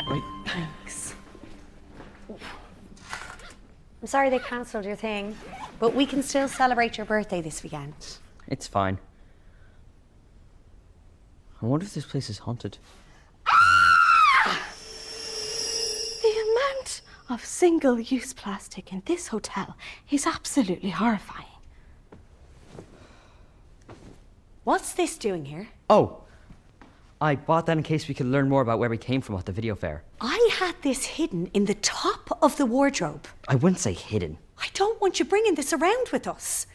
Right. Thanks. I'm sorry they cancelled your thing, but we can still celebrate your birthday this weekend. It's fine. I wonder if this place is haunted. The amount of single-use plastic in this hotel is absolutely horrifying. What's this doing here? Oh, I bought that in case we could learn more about where we came from at the video fair. I had this hidden in the top of the wardrobe. I wouldn't say hidden. I don't want you bringing this around with us.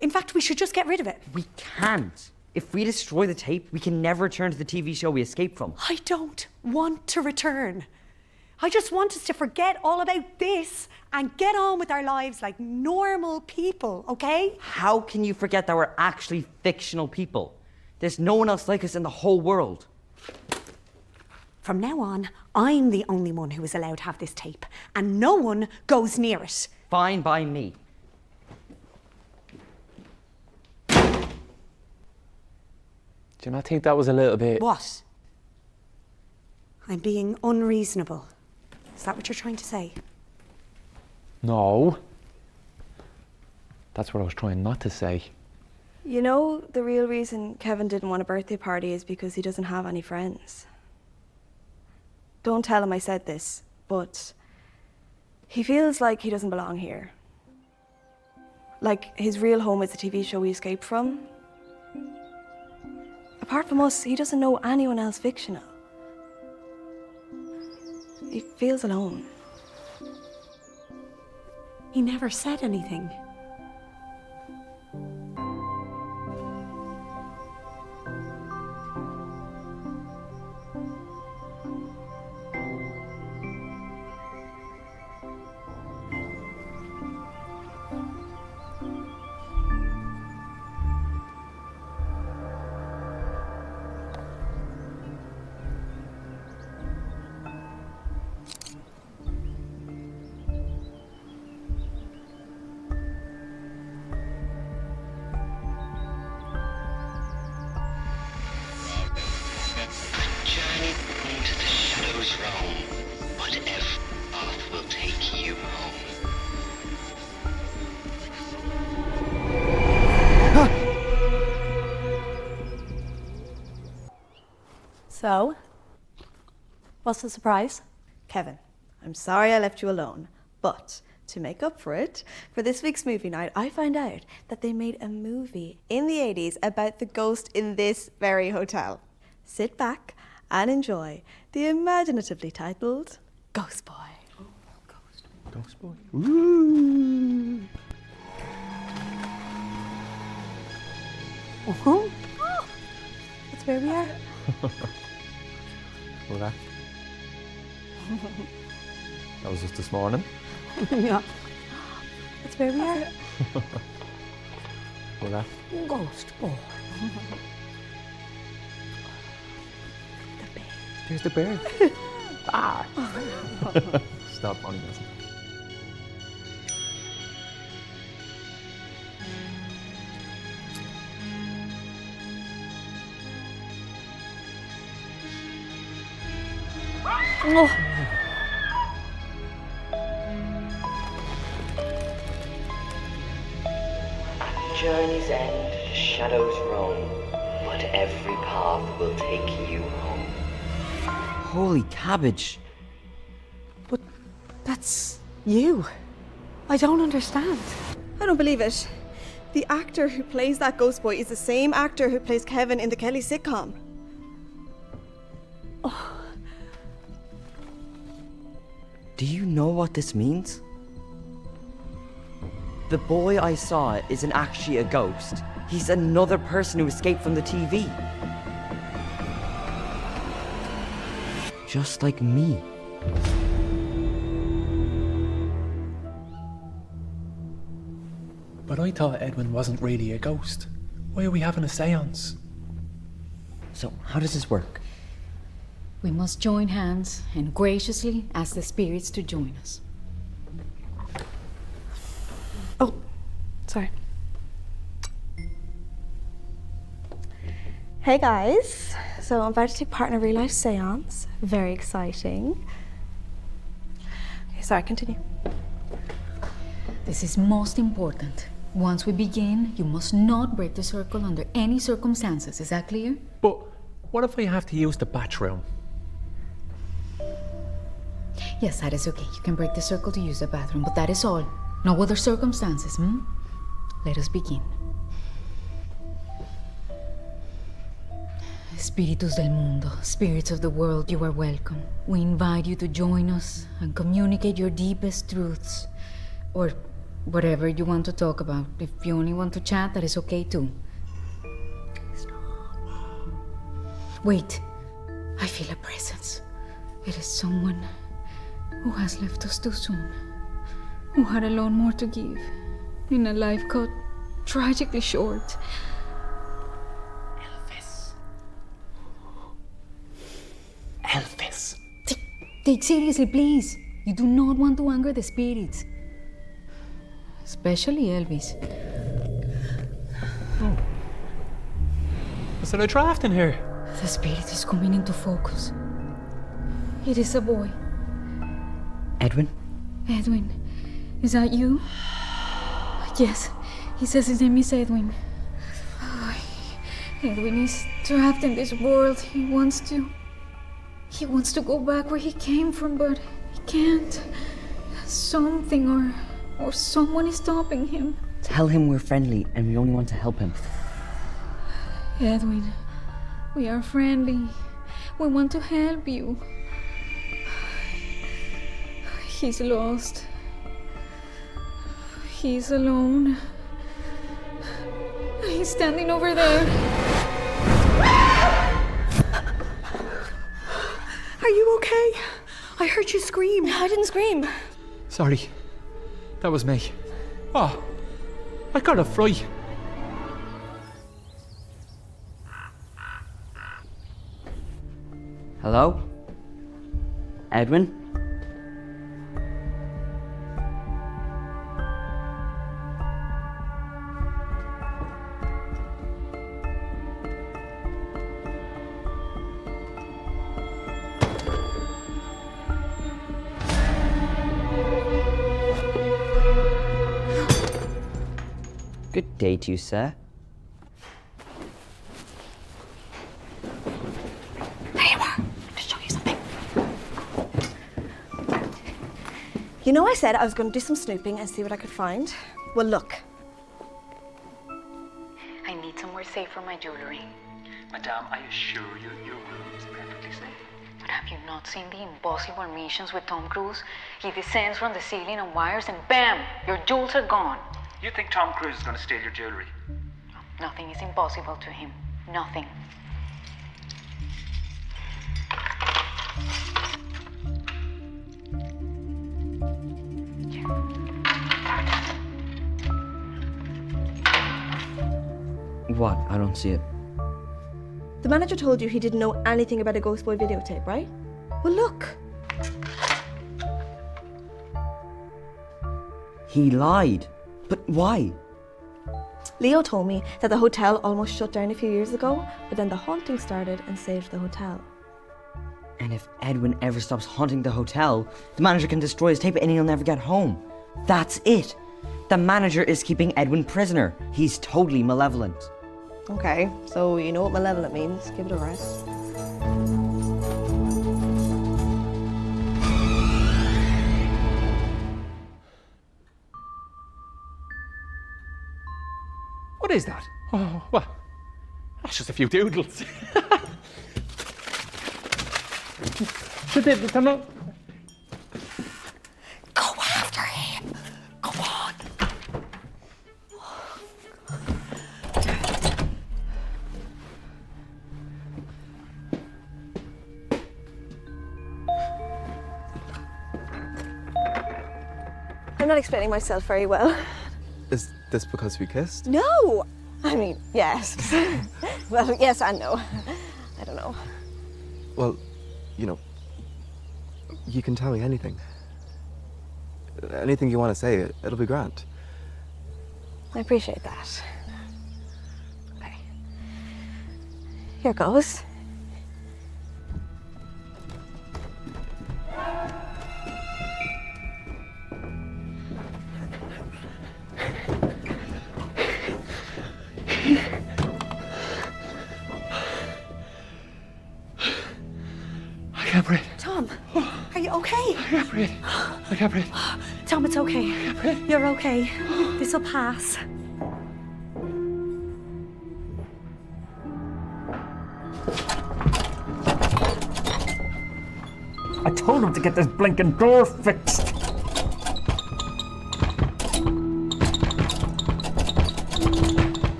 In fact, we should just get rid of it. We can't. If we destroy the tape, we can never return to the TV show we escaped from. I don't want to return. I just want us to forget all about this and get on with our lives like normal people, okay? How can you forget that we're actually fictional people? There's no one else like us in the whole world. From now on, I'm the only one who is allowed to have this tape, and no one goes near it. Fine by me. Do you not think that was a little bit... What? I'm being unreasonable. Is that what you're trying to say? No. That's what I was trying not to say. You know, the real reason Kevin didn't want a birthday party is because he doesn't have any friends. Don't tell him I said this, but he feels like he doesn't belong here. Like his real home is the TV show he escaped from. Apart from us, he doesn't know anyone else fictional. He feels alone. He never said anything. So, what's the surprise? Kevin, I'm sorry I left you alone, but to make up for it, for this week's movie night, I found out that they made a movie in the 80s about the ghost in this very hotel. Sit back and enjoy the imaginatively titled Ghost Boy. Oh, Ghost Boy. Ooh. Oh, that's where we are. What was that? That was just this morning. Yeah. That's where we are. What was that? Ghost Boy. There's the bear. Ah! Stop funny, listen. Oh. Journey's end, the shadows roam, but every path will take you home. Holy cabbage. But that's you. I don't understand. I don't believe it. The actor who plays that ghost boy is the same actor who plays Kevin in the Kelly sitcom. Oh. Do you know what this means? The boy I saw isn't actually a ghost. He's another person who escaped from the TV. Just like me. But I thought Edwin wasn't really a ghost. Why are we having a seance? So, how does this work? We must join hands and graciously ask the spirits to join us. Oh, sorry. Hey guys. So I'm about to take part in a real life seance. Very exciting. Okay, sorry, continue. This is most important. Once we begin, you must not break the circle under any circumstances. Is that clear? But what if I have to use the bathroom? Yes, that is okay. You can break the circle to use the bathroom, but that is all. No other circumstances, Let us begin. Espíritus del mundo, spirits of the world, you are welcome. We invite you to join us and communicate your deepest truths. Or whatever you want to talk about. If you only want to chat, that is okay too. Stop. Wait, I feel a presence. It is someone who has left us too soon. Who had a lot more to give in a life cut tragically short. Elvis. Take seriously, please. You do not want to anger the spirits. Especially Elvis. Oh. Is there a draft in here? The spirit is coming into focus. It is a boy. Edwin? Edwin, is that you? Yes, he says his name is Edwin. Edwin is trapped in this world. He wants to go back where he came from, but he can't. Something or someone is stopping him. Tell him we're friendly and we only want to help him. Edwin, we are friendly. We want to help you. He's lost. He's alone. He's standing over there. Are you okay? I heard you scream. I didn't scream. Sorry. That was me. Oh, I got a fright. Hello? Edwin? Good day to you, sir. There you are. To show you something. You know I said I was going to do some snooping and see what I could find? Well, look. I need somewhere safe for my jewelry. Madame, I assure you, your room is perfectly safe. But have you not seen the impossible missions with Tom Cruise? He descends from the ceiling on wires and bam! Your jewels are gone. You think Tom Cruise is going to steal your jewelry? Nothing is impossible to him. Nothing. What? I don't see it. The manager told you he didn't know anything about a Ghost Boy videotape, right? Well, look. He lied. But why? Leo told me that the hotel almost shut down a few years ago, but then the haunting started and saved the hotel. And if Edwin ever stops haunting the hotel, the manager can destroy his tape and he'll never get home. That's it. The manager is keeping Edwin prisoner. He's totally malevolent. Okay, so you know what malevolent means. Give it a rest. What is that? Oh, well, that's just a few doodles. They're not... Go after him. Go on. I'm not explaining myself very well. Is this because we kissed? No! I mean, yes. Well, yes and no. I don't know. Well, you know, you can tell me anything. Anything you want to say, it'll be grand. I appreciate that. Okay. Here goes. can't breathe. Tom, are you okay? I can't breathe. I can't breathe. Tom, it's okay. You're okay. This'll pass. I told him to get this blinking door fixed.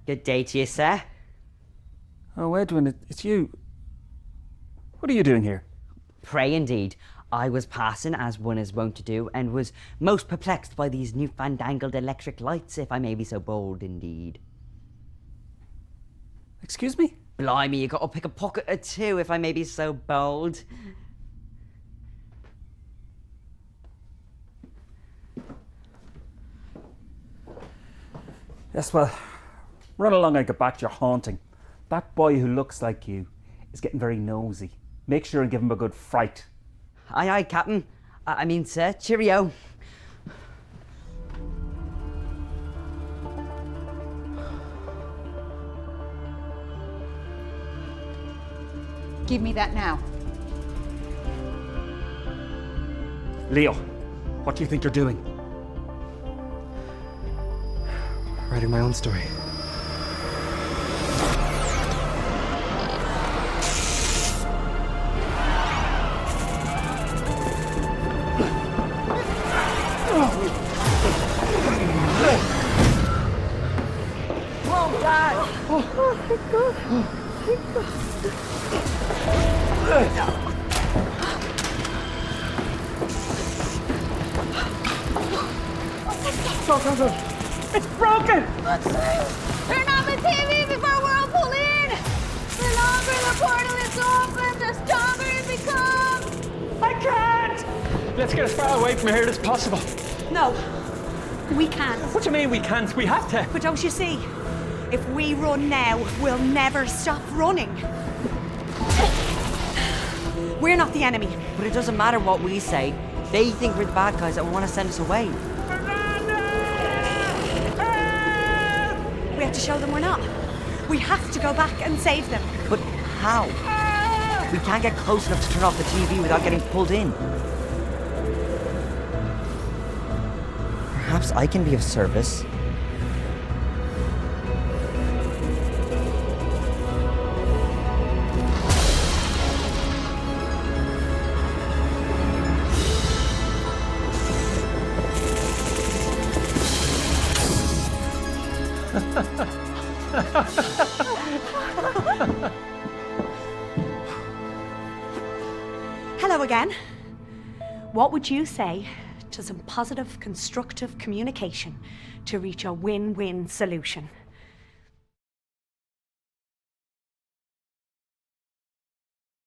Good day to you, sir. Oh, Edwin, it's you. What are you doing here? Pray indeed. I was passing, as one is wont to do, and was most perplexed by these newfandangled electric lights, if I may be so bold indeed. Excuse me? Blimey, you got to pick a pocket or two, if I may be so bold. Yes, well, run along and get back to your haunting. That boy who looks like you is getting very nosy. Make sure and give him a good fright. Aye, aye, Captain. I mean, sir, cheerio. Give me that now. Leo, what do you think you're doing? Writing my own story. Whoa, Dad! It's broken! Turn on the TV before we're all pulled in! The longer the portal is open, the stronger it becomes! I can't! Let's get as far away from here as possible. No, we can't. What do you mean we can't? We have to. But don't you see? If we run now, we'll never stop running. We're not the enemy. But it doesn't matter what we say. They think we're the bad guys that want to send us away. We have to show them we're not. We have to go back and save them. But how? We can't get close enough to turn off the TV without getting pulled in. Perhaps I can be of service. Hello again. What would you say to some positive, constructive communication to reach a win-win solution?